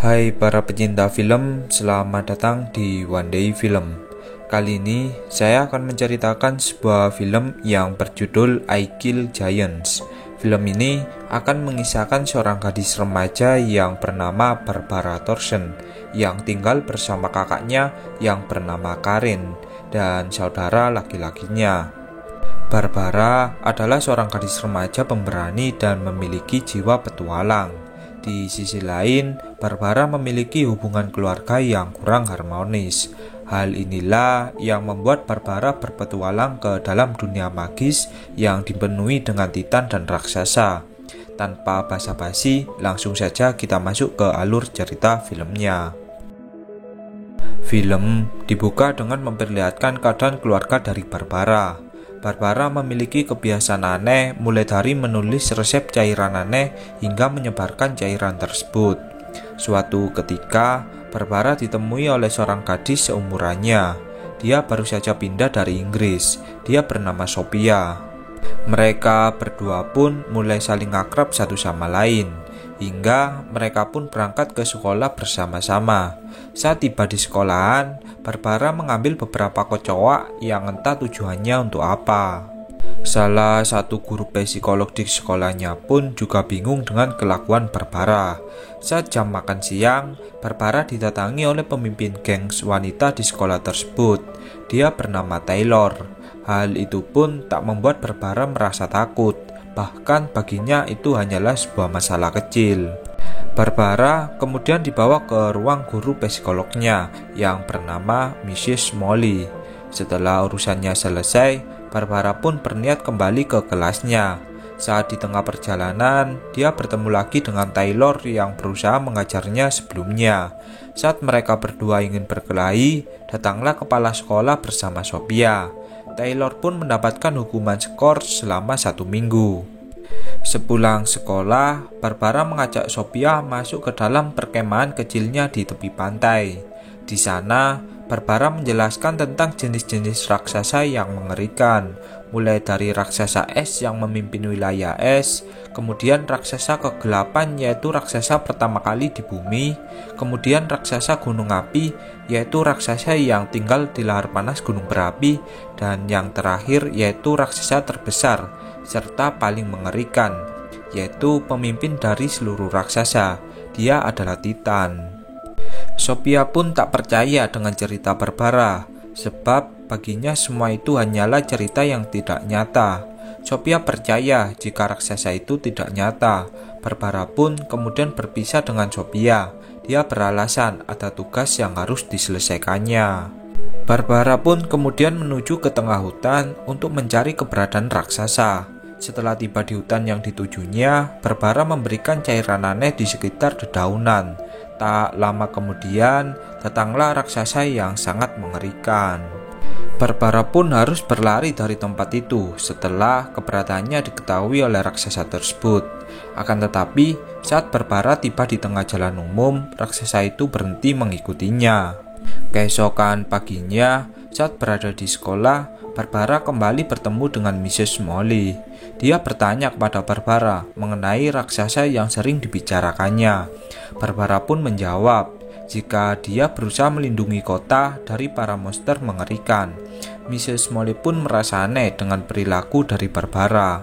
Hai para pecinta film, selamat datang di One Day Film. Kali ini saya akan menceritakan sebuah film yang berjudul I Kill Giants. Film ini akan mengisahkan seorang gadis remaja yang bernama Barbara Thorsen yang tinggal bersama kakaknya yang bernama Karen dan saudara laki-lakinya. Barbara adalah seorang gadis remaja pemberani dan memiliki jiwa petualang. Di sisi lain, Barbara memiliki hubungan keluarga yang kurang harmonis. Hal inilah yang membuat Barbara berpetualang ke dalam dunia magis yang dipenuhi dengan titan dan raksasa. Tanpa basa-basi, langsung saja kita masuk ke alur cerita filmnya. Film dibuka dengan memperlihatkan keadaan keluarga dari Barbara. Barbara memiliki kebiasaan aneh, mulai dari menulis resep cairan aneh hingga menyebarkan cairan tersebut. Suatu ketika, Barbara ditemui oleh seorang gadis seumurannya. Dia baru saja pindah dari Inggris. Dia bernama Sophia. Mereka berdua pun mulai saling akrab satu sama lain, hingga mereka pun berangkat ke sekolah bersama-sama. Saat tiba di sekolahan, Barbara mengambil beberapa kecoak yang entah tujuannya untuk apa. Salah satu guru psikolog di sekolahnya pun juga bingung dengan kelakuan Barbara. Saat jam makan siang, Barbara didatangi oleh pemimpin geng wanita di sekolah tersebut. Dia bernama Taylor. Hal itu pun tak membuat Barbara merasa takut. Bahkan baginya itu hanyalah sebuah masalah kecil. Barbara kemudian dibawa ke ruang guru psikolognya yang bernama Mrs. Molly. Setelah urusannya selesai, Barbara pun berniat kembali ke kelasnya. Saat di tengah perjalanan, dia bertemu lagi dengan Taylor yang berusaha mengajarnya sebelumnya. Saat mereka berdua ingin berkelahi, datanglah kepala sekolah bersama Sophia. Taylor pun mendapatkan hukuman skor selama 1 minggu. Sepulang sekolah, Barbara mengajak Sophia masuk ke dalam perkemahan kecilnya di tepi pantai. Di sana, Barbara menjelaskan tentang jenis-jenis raksasa yang mengerikan, mulai dari raksasa es yang memimpin wilayah es, kemudian raksasa kegelapan yaitu raksasa pertama kali di bumi, kemudian raksasa gunung api yaitu raksasa yang tinggal di lahar panas gunung berapi, dan yang terakhir yaitu raksasa terbesar serta paling mengerikan, yaitu pemimpin dari seluruh raksasa. Dia adalah Titan. Sophia pun tak percaya dengan cerita Barbara, sebab baginya semua itu hanyalah cerita yang tidak nyata. Sophia percaya jika raksasa itu tidak nyata. Barbara pun kemudian berpisah dengan Sophia. Dia beralasan ada tugas yang harus diselesaikannya. Barbara pun kemudian menuju ke tengah hutan untuk mencari keberadaan raksasa. Setelah tiba di hutan yang ditujunya, Barbara memberikan cairan aneh di sekitar dedaunan. Tak lama kemudian, datanglah raksasa yang sangat mengerikan. Barbara pun harus berlari dari tempat itu setelah keberadaannya diketahui oleh raksasa tersebut. Akan tetapi, saat Barbara tiba di tengah jalan umum, raksasa itu berhenti mengikutinya. Keesokan paginya, saat berada di sekolah, Barbara kembali bertemu dengan Mrs. Molly. Dia bertanya kepada Barbara mengenai raksasa yang sering dibicarakannya. Barbara pun menjawab jika dia berusaha melindungi kota dari para monster mengerikan. Mrs. Molly pun merasa aneh dengan perilaku dari Barbara.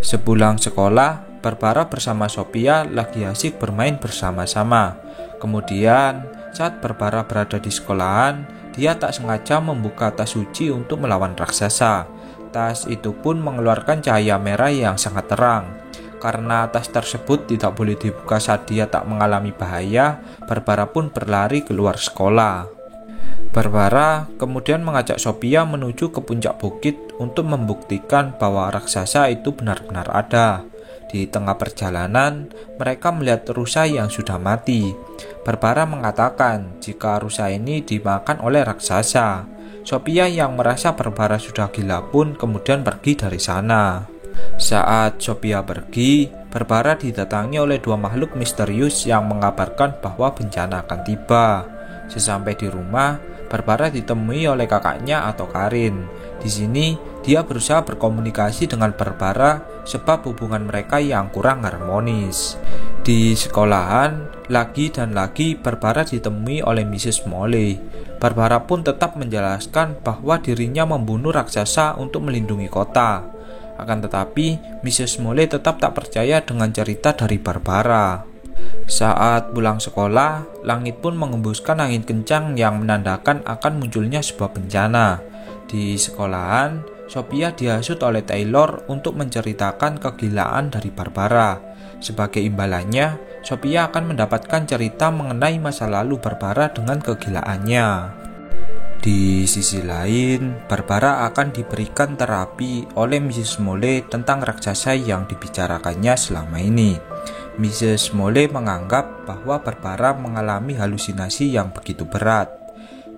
Sepulang sekolah, Barbara bersama Sophia lagi asik bermain bersama-sama. Kemudian, saat Barbara berada di sekolahan, dia tak sengaja membuka tas suci untuk melawan raksasa. Tas itu pun mengeluarkan cahaya merah yang sangat terang. Karena tas tersebut tidak boleh dibuka saat dia tak mengalami bahaya, Barbara pun berlari keluar sekolah. Barbara kemudian mengajak Sophia menuju ke puncak bukit untuk membuktikan bahwa raksasa itu benar-benar ada. Di tengah perjalanan, mereka melihat rusa yang sudah mati. Barbara mengatakan jika rusa ini dimakan oleh raksasa. Sophia yang merasa Barbara sudah gila pun kemudian pergi dari sana. Saat Sophia pergi, Barbara didatangi oleh 2 makhluk misterius yang mengabarkan bahwa bencana akan tiba. Sesampai di rumah, Barbara ditemui oleh kakaknya atau Karen. Di sini, dia berusaha berkomunikasi dengan Barbara sebab hubungan mereka yang kurang harmonis. Di sekolahan, lagi dan lagi Barbara ditemui oleh Mrs. Smalley. Barbara pun tetap menjelaskan bahwa dirinya membunuh raksasa untuk melindungi kota. Akan tetapi, Mrs. Smalley tetap tak percaya dengan cerita dari Barbara. Saat pulang sekolah, langit pun mengembuskan angin kencang yang menandakan akan munculnya sebuah bencana. Di sekolahan, Sophia dihasut oleh Taylor untuk menceritakan kegilaan dari Barbara. Sebagai imbalannya, Sophia akan mendapatkan cerita mengenai masa lalu Barbara dengan kegilaannya. Di sisi lain, Barbara akan diberikan terapi oleh Mrs. Smalley tentang raksasa yang dibicarakannya selama ini. Mrs. Smalley menganggap bahwa Barbara mengalami halusinasi yang begitu berat.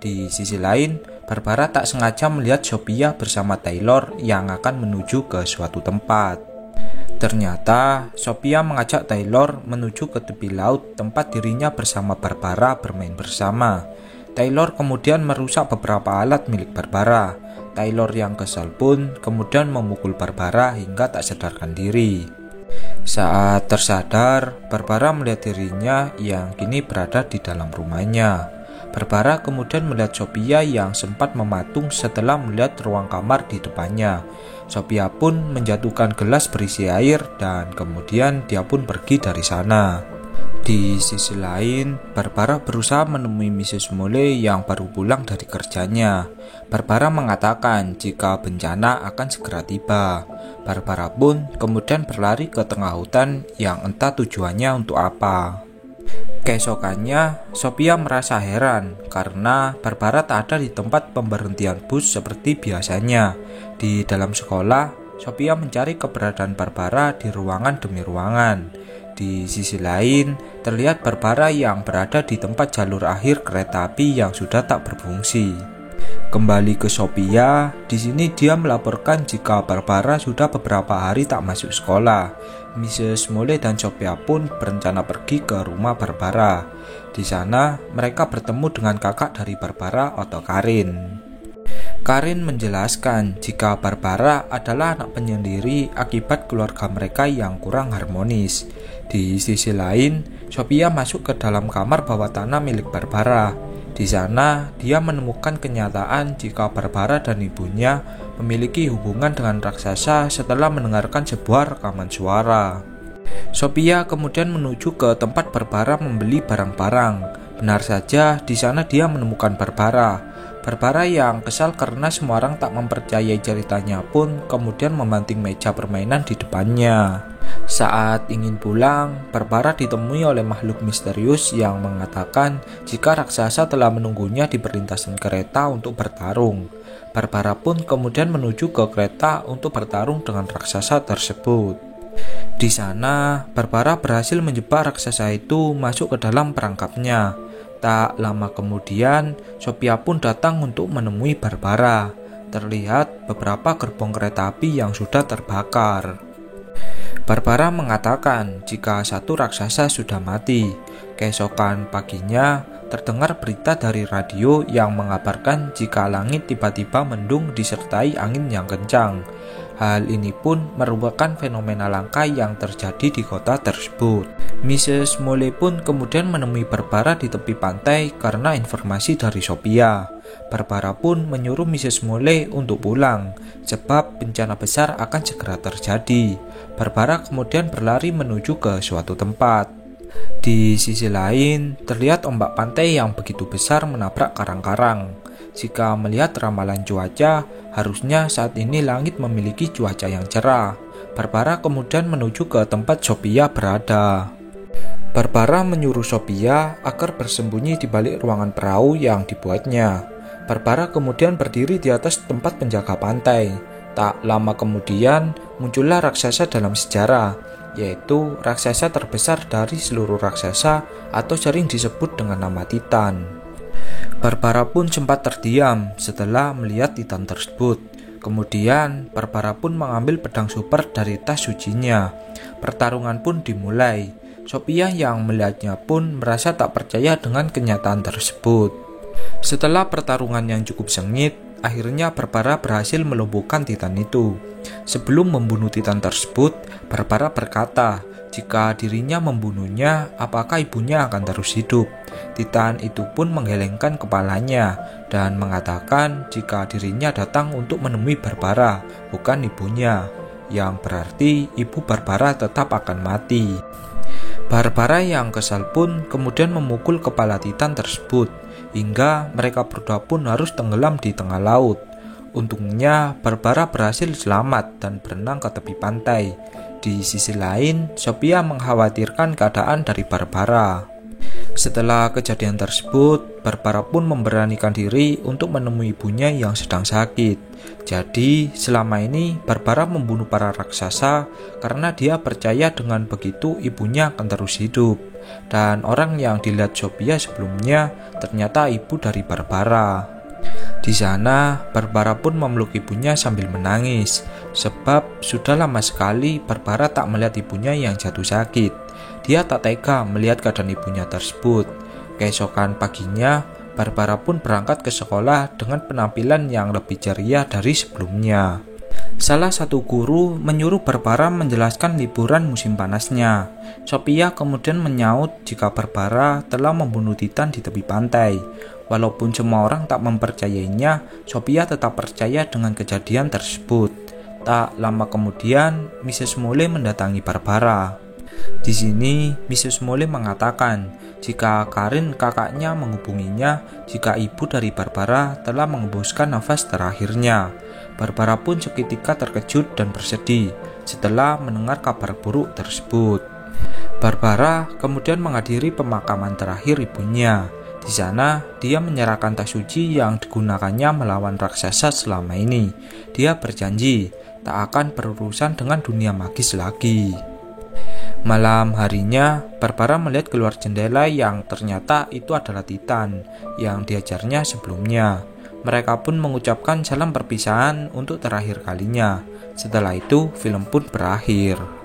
Di sisi lain, Barbara tak sengaja melihat Sophia bersama Taylor yang akan menuju ke suatu tempat. Ternyata, Sophia mengajak Taylor menuju ke tepi laut tempat dirinya bersama Barbara bermain bersama. Taylor kemudian merusak beberapa alat milik Barbara. Taylor yang kesal pun kemudian memukul Barbara hingga tak sadarkan diri. Saat tersadar, Barbara melihat dirinya yang kini berada di dalam rumahnya. Barbara kemudian melihat Sophia yang sempat mematung setelah melihat ruang kamar di depannya. Sophia pun menjatuhkan gelas berisi air dan kemudian dia pun pergi dari sana. Di sisi lain, Barbara berusaha menemui Mrs. Smalley yang baru pulang dari kerjanya. Barbara mengatakan jika bencana akan segera tiba. Barbara pun kemudian berlari ke tengah hutan yang entah tujuannya untuk apa. Keesokannya, Sophia merasa heran karena Barbara tak ada di tempat pemberhentian bus seperti biasanya. Di dalam sekolah, Sophia mencari keberadaan Barbara di ruangan demi ruangan. Di sisi lain, terlihat Barbara yang berada di tempat jalur akhir kereta api yang sudah tak berfungsi. Kembali ke Sophia, di sini dia melaporkan jika Barbara sudah beberapa hari tak masuk sekolah. Mrs. Smalley dan Sophia pun berencana pergi ke rumah Barbara. Di sana, mereka bertemu dengan kakak dari Barbara atau Karin. Karin menjelaskan jika Barbara adalah anak penyendiri akibat keluarga mereka yang kurang harmonis. Di sisi lain, Sophia masuk ke dalam kamar bawah tanah milik Barbara. Di sana, dia menemukan kenyataan jika Barbara dan ibunya memiliki hubungan dengan raksasa setelah mendengarkan sebuah rekaman suara. Sophia kemudian menuju ke tempat Barbara membeli barang-barang. Benar saja, di sana dia menemukan Barbara. Barbara yang kesal karena semua orang tak mempercayai ceritanya pun kemudian memanting meja permainan di depannya. Saat ingin pulang, Barbara ditemui oleh makhluk misterius yang mengatakan jika raksasa telah menunggunya di perlintasan kereta untuk bertarung. Barbara pun kemudian menuju ke kereta untuk bertarung dengan raksasa tersebut. Di sana, Barbara berhasil menjebak raksasa itu masuk ke dalam perangkapnya. Tak lama kemudian, Sophia pun datang untuk menemui Barbara. Terlihat beberapa gerbong kereta api yang sudah terbakar. Barbara mengatakan jika satu raksasa sudah mati. Keesokan paginya, terdengar berita dari radio yang mengabarkan jika langit tiba-tiba mendung disertai angin yang kencang. Hal ini pun merupakan fenomena langka yang terjadi di kota tersebut. Mrs. Smalley pun kemudian menemui Barbara di tepi pantai karena informasi dari Sophia. Barbara pun menyuruh Mrs. Smalley untuk pulang, sebab bencana besar akan segera terjadi. Barbara kemudian berlari menuju ke suatu tempat. Di sisi lain, terlihat ombak pantai yang begitu besar menabrak karang-karang. Jika melihat ramalan cuaca, harusnya saat ini langit memiliki cuaca yang cerah. Barbara kemudian menuju ke tempat Sophia berada. Barbara menyuruh Sophia agar bersembunyi di balik ruangan perahu yang dibuatnya. Barbara kemudian berdiri di atas tempat penjaga pantai. Tak lama kemudian, muncullah raksasa dalam sejarah, yaitu raksasa terbesar dari seluruh raksasa atau sering disebut dengan nama Titan. Barbara pun sempat terdiam setelah melihat Titan tersebut. Kemudian, Barbara pun mengambil pedang super dari tas sucinya. Pertarungan pun dimulai. Sophia yang melihatnya pun merasa tak percaya dengan kenyataan tersebut. Setelah pertarungan yang cukup sengit, akhirnya Barbara berhasil melumpuhkan Titan itu. Sebelum membunuh Titan tersebut, Barbara berkata jika dirinya membunuhnya, apakah ibunya akan terus hidup? Titan itu pun menggelengkan kepalanya dan mengatakan jika dirinya datang untuk menemui Barbara, bukan ibunya, yang berarti ibu Barbara tetap akan mati. Barbara yang kesal pun kemudian memukul kepala Titan tersebut, hingga mereka berdua pun harus tenggelam di tengah laut. Untungnya Barbara berhasil selamat dan berenang ke tepi pantai. Di sisi lain, Sophia mengkhawatirkan keadaan dari Barbara. Setelah kejadian tersebut, Barbara pun memberanikan diri untuk menemui ibunya yang sedang sakit. Jadi, selama ini Barbara membunuh para raksasa karena dia percaya dengan begitu ibunya akan terus hidup. Dan orang yang dilihat Sophia sebelumnya ternyata ibu dari Barbara. Di sana, Barbara pun memeluk ibunya sambil menangis, sebab sudah lama sekali Barbara tak melihat ibunya yang jatuh sakit. Dia tak tega melihat keadaan ibunya tersebut. Keesokan paginya, Barbara pun berangkat ke sekolah dengan penampilan yang lebih ceria dari sebelumnya. Salah satu guru menyuruh Barbara menjelaskan liburan musim panasnya. Sophia kemudian menyaut jika Barbara telah membunuh Titan di tepi pantai. Walaupun semua orang tak mempercayainya, Sophia tetap percaya dengan kejadian tersebut. Tak lama kemudian, Mrs. Mole mendatangi Barbara. Di sini, Mrs. Mole mengatakan jika Karin kakaknya menghubunginya jika ibu dari Barbara telah mengembuskan nafas terakhirnya. Barbara pun seketika terkejut dan bersedih setelah mendengar kabar buruk tersebut. Barbara kemudian menghadiri pemakaman terakhir ibunya. Di sana, dia menyerahkan tas suci yang digunakannya melawan raksasa selama ini. Dia berjanji tak akan berurusan dengan dunia magis lagi. Malam harinya, Barbara melihat keluar jendela yang ternyata itu adalah Titan yang diajarnya sebelumnya. Mereka pun mengucapkan salam perpisahan untuk terakhir kalinya. Setelah itu, film pun berakhir.